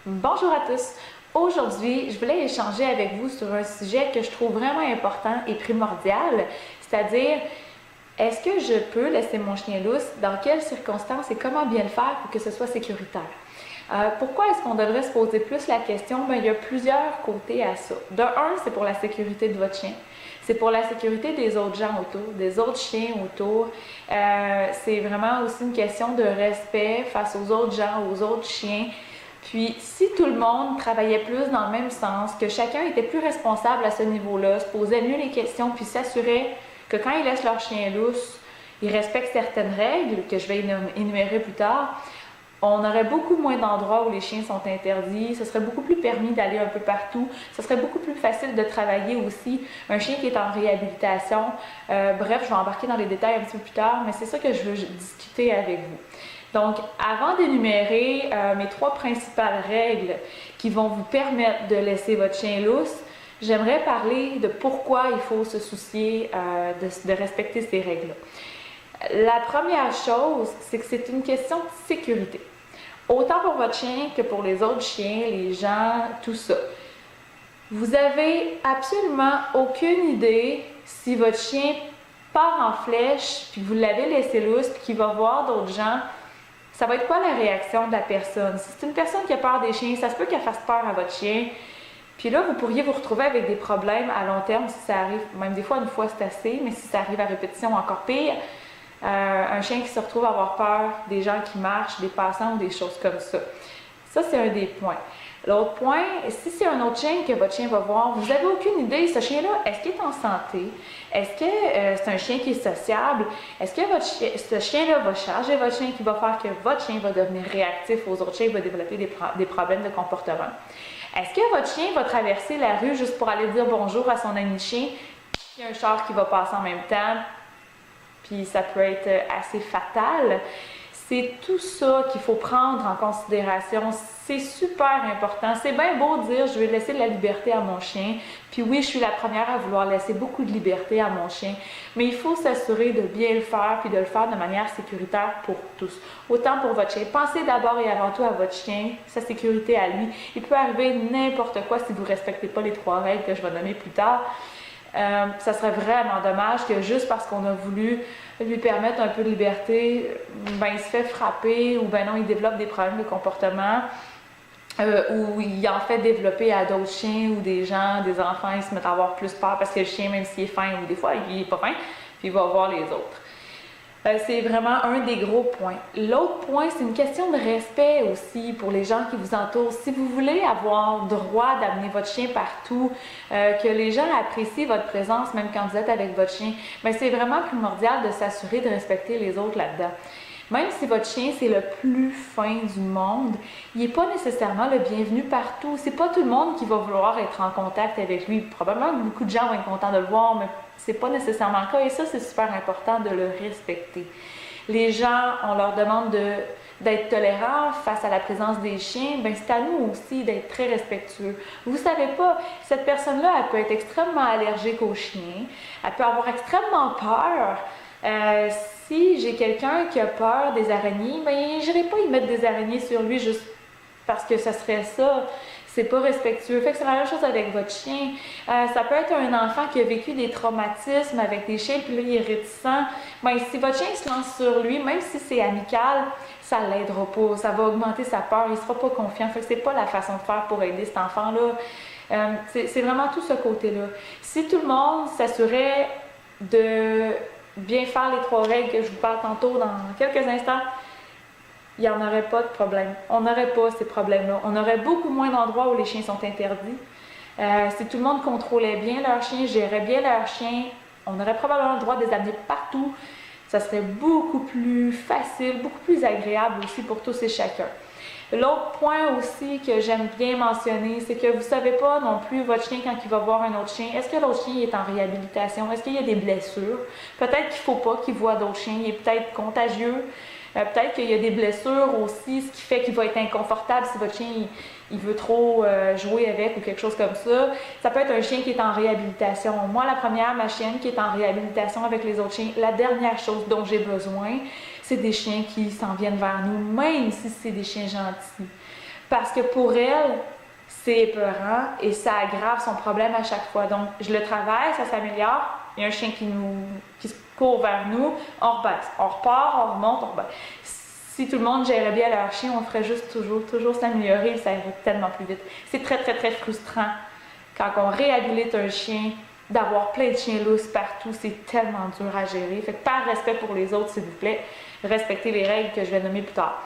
Bonjour à tous! Aujourd'hui, je voulais échanger avec vous sur un sujet que je trouve vraiment important et primordial, c'est-à-dire, est-ce que je peux laisser mon chien lousse, dans quelles circonstances et comment bien le faire pour que ce soit sécuritaire? Pourquoi est-ce qu'on devrait se poser plus la question? Bien, il y a plusieurs côtés à ça. De un, c'est pour la sécurité de votre chien. C'est pour la sécurité des autres gens autour, des autres chiens autour. C'est vraiment aussi une question de respect face aux autres gens, aux autres chiens. Puis, si tout le monde travaillait plus dans le même sens, que chacun était plus responsable à ce niveau-là, se posait mieux les questions, puis s'assurait que quand ils laissent leur chien lousse, ils respectent certaines règles que je vais énumérer plus tard, on aurait beaucoup moins d'endroits où les chiens sont interdits, ce serait beaucoup plus permis d'aller un peu partout, ce serait beaucoup plus facile de travailler aussi un chien qui est en réhabilitation. Bref, je vais embarquer dans les détails un petit peu plus tard, mais c'est ça que je veux discuter avec vous. Donc, avant d'énumérer mes 3 principales règles qui vont vous permettre de laisser votre chien lousse, j'aimerais parler de pourquoi il faut se soucier de respecter ces règles-là. La première chose, c'est que c'est une question de sécurité. Autant pour votre chien que pour les autres chiens, les gens, tout ça. Vous avez absolument aucune idée si votre chien part en flèche, puis vous l'avez laissé lousse, puis qu'il va voir d'autres gens. Ça va être quoi la réaction de la personne? Si c'est une personne qui a peur des chiens, ça se peut qu'elle fasse peur à votre chien. Puis là, vous pourriez vous retrouver avec des problèmes à long terme si ça arrive. Même des fois, une fois, c'est assez, mais si ça arrive à répétition, encore pire. Un chien qui se retrouve à avoir peur des gens qui marchent, des passants ou des choses comme ça. Ça, c'est un des points. L'autre point, si c'est un autre chien que votre chien va voir, vous n'avez aucune idée, ce chien-là, est-ce qu'il est en santé? Est-ce que c'est un chien qui est sociable? Est-ce que ce chien-là va charger votre chien qui va faire que votre chien va devenir réactif aux autres chiens et va développer des problèmes de comportement? Est-ce que votre chien va traverser la rue juste pour aller dire bonjour à son ami chien? Il y a un char qui va passer en même temps, puis ça peut être assez fatal. C'est tout ça qu'il faut prendre en considération. C'est super important. C'est bien beau de dire je vais laisser de la liberté à mon chien. Puis oui, je suis la première à vouloir laisser beaucoup de liberté à mon chien. Mais il faut s'assurer de bien le faire puis de le faire de manière sécuritaire pour tous. Autant pour votre chien. Pensez d'abord et avant tout à votre chien, sa sécurité à lui. Il peut arriver n'importe quoi si vous ne respectez pas les 3 règles que je vais nommer plus tard. Ça serait vraiment dommage que juste parce qu'on a voulu lui permettre un peu de liberté, ben il se fait frapper ou ben non, il développe des problèmes de comportement ou il en fait développer à d'autres chiens ou des gens, des enfants, ils se mettent à avoir plus peur parce que le chien, même s'il est fin ou des fois il est pas fin, puis il va voir les autres. C'est vraiment un des gros points. L'autre point, c'est une question de respect aussi pour les gens qui vous entourent. Si vous voulez avoir droit d'amener votre chien partout, que les gens apprécient votre présence même quand vous êtes avec votre chien, bien, c'est vraiment primordial de s'assurer de respecter les autres là-dedans. Même si votre chien, c'est le plus fin du monde, il n'est pas nécessairement le bienvenu partout. C'est pas tout le monde qui va vouloir être en contact avec lui. Probablement beaucoup de gens vont être contents de le voir, mais c'est pas nécessairement le cas. Et ça, c'est super important de le respecter. Les gens, on leur demande d'être tolérants face à la présence des chiens. Bien, c'est à nous aussi d'être très respectueux. Vous savez pas, cette personne-là, elle peut être extrêmement allergique aux chiens. Elle peut avoir extrêmement peur. Si j'ai quelqu'un qui a peur des araignées, ben je n'irai pas y mettre des araignées sur lui juste parce que ça serait ça. C'est pas respectueux. Fait que c'est la même chose avec votre chien. Ça peut être un enfant qui a vécu des traumatismes avec des chiens, puis là, il est réticent. Ben, si votre chien se lance sur lui, même si c'est amical, ça ne l'aidera pas. Ça va augmenter sa peur. Il ne sera pas confiant. Fait que c'est pas la façon de faire pour aider cet enfant-là. C'est vraiment tout ce côté-là. Si tout le monde s'assurait de bien faire les 3 règles que je vous parle tantôt dans quelques instants, il n'y en aurait pas de problème. On n'aurait pas ces problèmes-là. On aurait beaucoup moins d'endroits où les chiens sont interdits. Si tout le monde contrôlait bien leurs chiens, gérait bien leurs chiens, on aurait probablement le droit de les amener partout. Ça serait beaucoup plus facile, beaucoup plus agréable aussi pour tous et chacun. L'autre point aussi que j'aime bien mentionner, c'est que vous ne savez pas non plus votre chien quand il va voir un autre chien. Est-ce que l'autre chien est en réhabilitation? Est-ce qu'il y a des blessures? Peut-être qu'il ne faut pas qu'il voit d'autres chiens. Il est peut-être contagieux. Peut-être qu'il y a des blessures aussi, ce qui fait qu'il va être inconfortable si votre chien il veut trop jouer avec ou quelque chose comme ça. Ça peut être un chien qui est en réhabilitation. Moi, la première, ma chienne qui est en réhabilitation avec les autres chiens, la dernière chose dont j'ai besoin, c'est des chiens qui s'en viennent vers nous, même si c'est des chiens gentils. Parce que pour elle, c'est épeurant et ça aggrave son problème à chaque fois. Donc, je le travaille, ça s'améliore. Il y a un chien qui se court vers nous, on rebaisse. On repart, on remonte, on rebaisse. Si tout le monde gérait bien leur chien, on ferait juste toujours s'améliorer, ça irait tellement plus vite. C'est très, très, très frustrant quand on réhabilite un chien, d'avoir plein de chiens lousses partout, c'est tellement dur à gérer. Fait que par respect pour les autres, s'il vous plaît, respectez les règles que je vais nommer plus tard.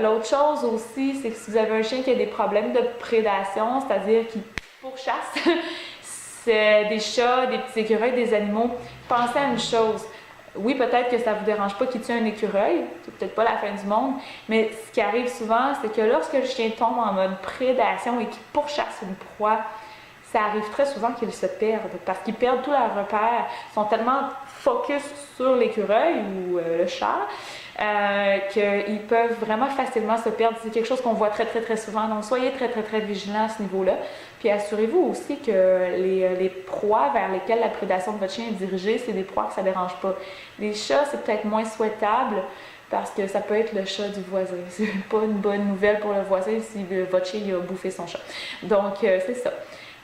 L'autre chose aussi, c'est que si vous avez un chien qui a des problèmes de prédation, c'est-à-dire qui pourchasse c'est des chats, des petits écureuils, des animaux, pensez à une chose. Oui, peut-être que ça ne vous dérange pas qu'il tue un écureuil, c'est peut-être pas la fin du monde, mais ce qui arrive souvent, c'est que lorsque le chien tombe en mode prédation et qu'il pourchasse une proie, ça arrive très souvent qu'ils se perdent parce qu'ils perdent tous leurs repères. Ils sont tellement focus sur l'écureuil ou le chat qu'ils peuvent vraiment facilement se perdre. C'est quelque chose qu'on voit très, très, très souvent. Donc, soyez très, très, très vigilants à ce niveau-là. Puis, assurez-vous aussi que les proies vers lesquelles la prédation de votre chien est dirigée, c'est des proies que ça ne dérange pas. Les chats, c'est peut-être moins souhaitable parce que ça peut être le chat du voisin. C'est pas une bonne nouvelle pour le voisin si votre chien a bouffé son chat. Donc, c'est ça.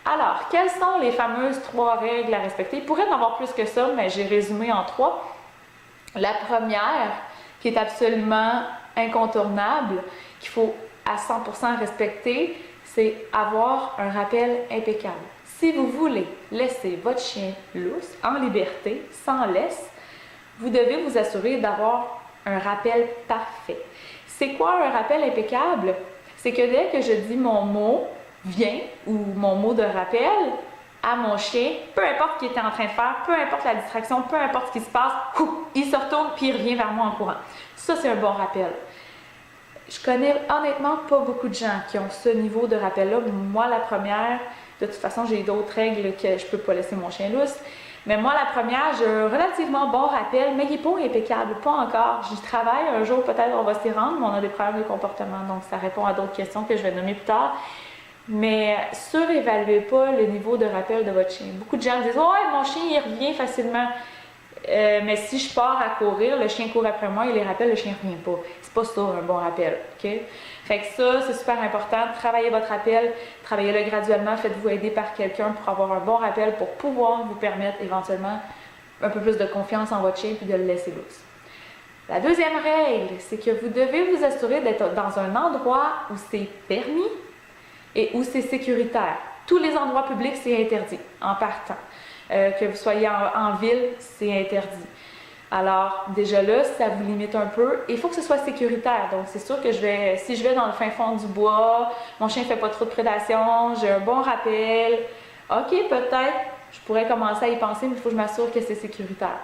Alors, quelles sont les fameuses 3 règles à respecter? Il pourrait y en avoir plus que ça, mais j'ai résumé en 3. La première, qui est absolument incontournable, qu'il faut à 100% respecter, c'est avoir un rappel impeccable. Si vous voulez laisser votre chien lousse, en liberté, sans laisse, vous devez vous assurer d'avoir un rappel parfait. C'est quoi un rappel impeccable? C'est que dès que je dis mon mot, vient, ou mon mot de rappel, à mon chien, peu importe ce qu'il était en train de faire, peu importe la distraction, peu importe ce qui se passe, il se retourne puis il revient vers moi en courant. Ça, c'est un bon rappel. Je connais honnêtement pas beaucoup de gens qui ont ce niveau de rappel-là. Moi, la première, de toute façon, j'ai d'autres règles que je peux pas laisser mon chien lousse. Mais moi, la première, j'ai un relativement bon rappel, mais il n'est pas impeccable, pas encore. J'y travaille, un jour peut-être on va s'y rendre, mais on a des problèmes de comportement, donc ça répond à d'autres questions que je vais nommer plus tard. Mais surévaluez pas le niveau de rappel de votre chien. Beaucoup de gens disent « Ouais, mon chien, il revient facilement. Mais si je pars à courir, le chien court après moi, il les rappelle, le chien ne revient pas. » C'est pas ça un bon rappel, OK? Fait que ça, c'est super important. Travaillez votre rappel, travaillez-le graduellement, faites-vous aider par quelqu'un pour avoir un bon rappel pour pouvoir vous permettre éventuellement un peu plus de confiance en votre chien puis de le laisser lousse. La deuxième règle, c'est que vous devez vous assurer d'être dans un endroit où c'est permis et où c'est sécuritaire. Tous les endroits publics, c'est interdit en partant. Que vous soyez en ville, c'est interdit. Alors, déjà là, ça vous limite un peu. Il faut que ce soit sécuritaire. Donc, c'est sûr que si je vais dans le fin fond du bois, mon chien ne fait pas trop de prédation, j'ai un bon rappel, OK, peut-être, je pourrais commencer à y penser, mais il faut que je m'assure que c'est sécuritaire.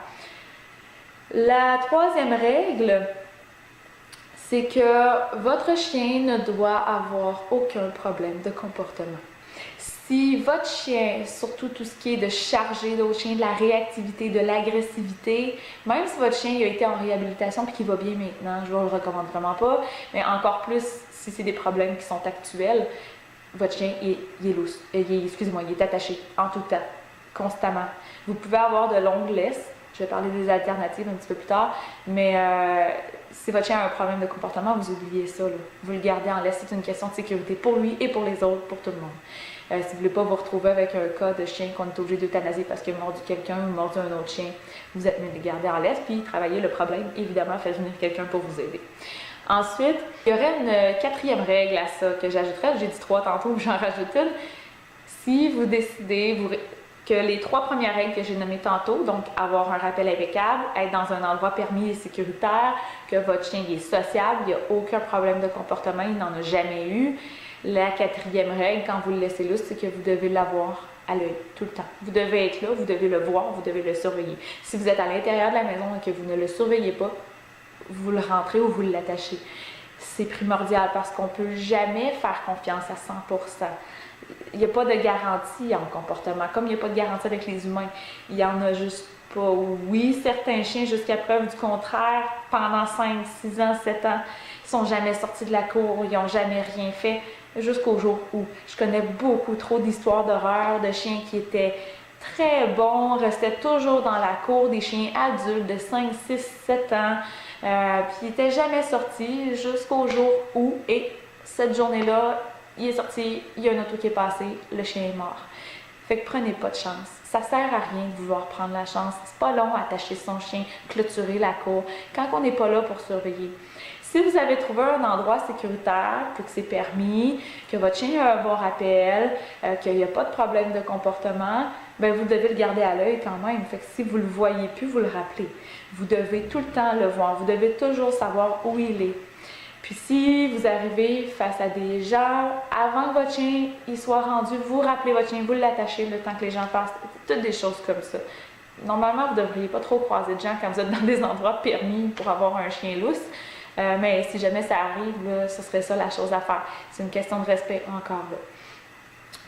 La troisième règle, c'est que votre chien ne doit avoir aucun problème de comportement. Si votre chien, surtout tout ce qui est de charger d'autres chiens, de la réactivité, de l'agressivité, même si votre chien a été en réhabilitation et qu'il va bien maintenant, je ne le recommande vraiment pas, mais encore plus si c'est des problèmes qui sont actuels, votre chien il est lousse, il est attaché en tout temps, constamment. Vous pouvez avoir de longues laisses. Je vais parler des alternatives un petit peu plus tard, mais si votre chien a un problème de comportement, vous oubliez ça. Là. Vous le gardez en laisse. C'est une question de sécurité pour lui et pour les autres, pour tout le monde. Si vous ne voulez pas vous retrouver avec un cas de chien qu'on est obligé d'euthanasier parce qu'il a mordu quelqu'un ou mordu un autre chien, vous êtes mieux de le garder en laisse, puis travailler le problème, évidemment, faire venir quelqu'un pour vous aider. Ensuite, il y aurait une quatrième règle à ça que j'ajouterais. J'ai dit 3 tantôt, j'en rajoute une. Si vous décidez, que les 3 premières règles que j'ai nommées tantôt, donc avoir un rappel impeccable, être dans un endroit permis et sécuritaire, que votre chien est sociable, il n'y a aucun problème de comportement, il n'en a jamais eu. La 4e règle, quand vous le laissez lousse, c'est que vous devez l'avoir à l'œil tout le temps. Vous devez être là, vous devez le voir, vous devez le surveiller. Si vous êtes à l'intérieur de la maison et que vous ne le surveillez pas, vous le rentrez ou vous l'attachez. C'est primordial parce qu'on ne peut jamais faire confiance à 100%. Il n'y a pas de garantie en comportement, comme il n'y a pas de garantie avec les humains. Il n'y en a juste pas. Oui, certains chiens, jusqu'à preuve du contraire, pendant 5, 6 ans, 7 ans, ils ne sont jamais sortis de la cour, ils n'ont jamais rien fait, jusqu'au jour où je connais beaucoup trop d'histoires d'horreur de chiens qui étaient très bons, restaient toujours dans la cour, des chiens adultes de 5, 6, 7 ans, puis ils n'étaient jamais sortis jusqu'au jour où, et cette journée-là, il est sorti, il y a un auto qui est passé, le chien est mort. Fait que prenez pas de chance. Ça sert à rien de vouloir prendre la chance. C'est pas long à attacher son chien, clôturer la cour, quand on n'est pas là pour surveiller. Si vous avez trouvé un endroit sécuritaire, que c'est permis, que votre chien a un bon rappel, qu'il n'y a pas de problème de comportement, ben vous devez le garder à l'œil quand même. Fait que si vous ne le voyez plus, vous le rappelez. Vous devez tout le temps le voir. Vous devez toujours savoir où il est. Puis si vous arrivez face à des gens, avant que votre chien il soit rendu, vous rappelez votre chien, vous l'attachez le temps que les gens passent. Toutes des choses comme ça. Normalement, vous ne devriez pas trop croiser de gens quand vous êtes dans des endroits permis pour avoir un chien lousse. Mais si jamais ça arrive, là, ce serait ça la chose à faire. C'est une question de respect encore là.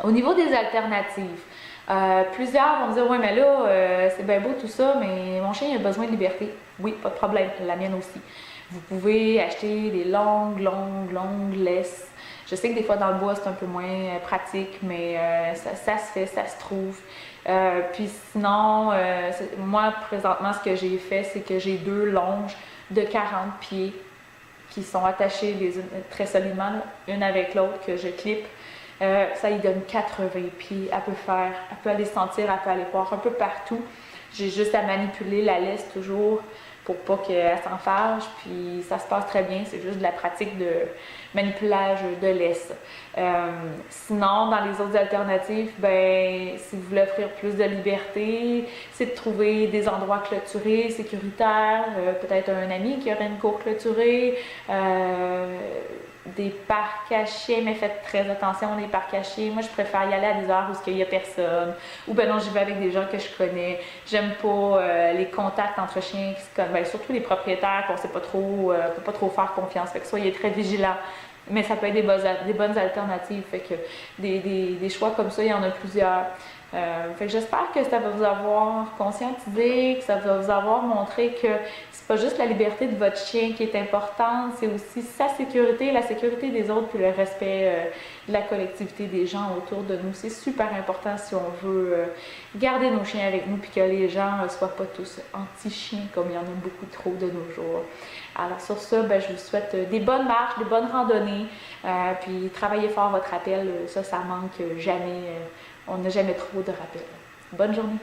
Au niveau des alternatives, plusieurs vont me dire « Oui, mais là, c'est bien beau tout ça, mais mon chien a besoin de liberté. » Oui, pas de problème, la mienne aussi. Vous pouvez acheter des longues laisses. Je sais que des fois dans le bois c'est un peu moins pratique, mais ça se fait, ça se trouve. Puis sinon, moi présentement ce que j'ai fait, c'est que j'ai 2 longes de 40 pieds qui sont attachées très solidement, là, une avec l'autre, que je clip. Ça lui donne 80 pieds. Elle peut aller sentir, elle peut aller voir un peu partout. J'ai juste à manipuler la laisse toujours pour pas qu'elle s'en fâche, puis ça se passe très bien, c'est juste de la pratique de manipulage de laisse. Sinon, dans les autres alternatives, ben, si vous voulez offrir plus de liberté, c'est de trouver des endroits clôturés, sécuritaires, peut-être un ami qui aurait une cour clôturée, des parcs à chiens, mais faites très attention, les parcs à chiens. Moi, je préfère y aller à des heures où il n'y a personne. Ou ben non, j'y vais avec des gens que je connais. J'aime pas les contacts entre chiens qui se connaissent. Ben, surtout les propriétaires qu'on ne sait pas trop, peut pas trop faire confiance. Fait que soyez très vigilants. Mais ça peut être des bonnes alternatives. Fait que des choix comme ça, il y en a plusieurs. Fait que j'espère que ça va vous avoir conscientisé, que ça va vous avoir montré que c'est pas juste la liberté de votre chien qui est importante, c'est aussi sa sécurité, la sécurité des autres, puis le respect de la collectivité des gens autour de nous. C'est super important si on veut garder nos chiens avec nous, puis que les gens ne soient pas tous anti-chiens, comme il y en a beaucoup trop de nos jours. Alors sur ça, ben, je vous souhaite des bonnes marches, des bonnes randonnées, puis travaillez fort votre rappel, ça manque jamais. On n'a jamais trop de rappels. Bonne journée!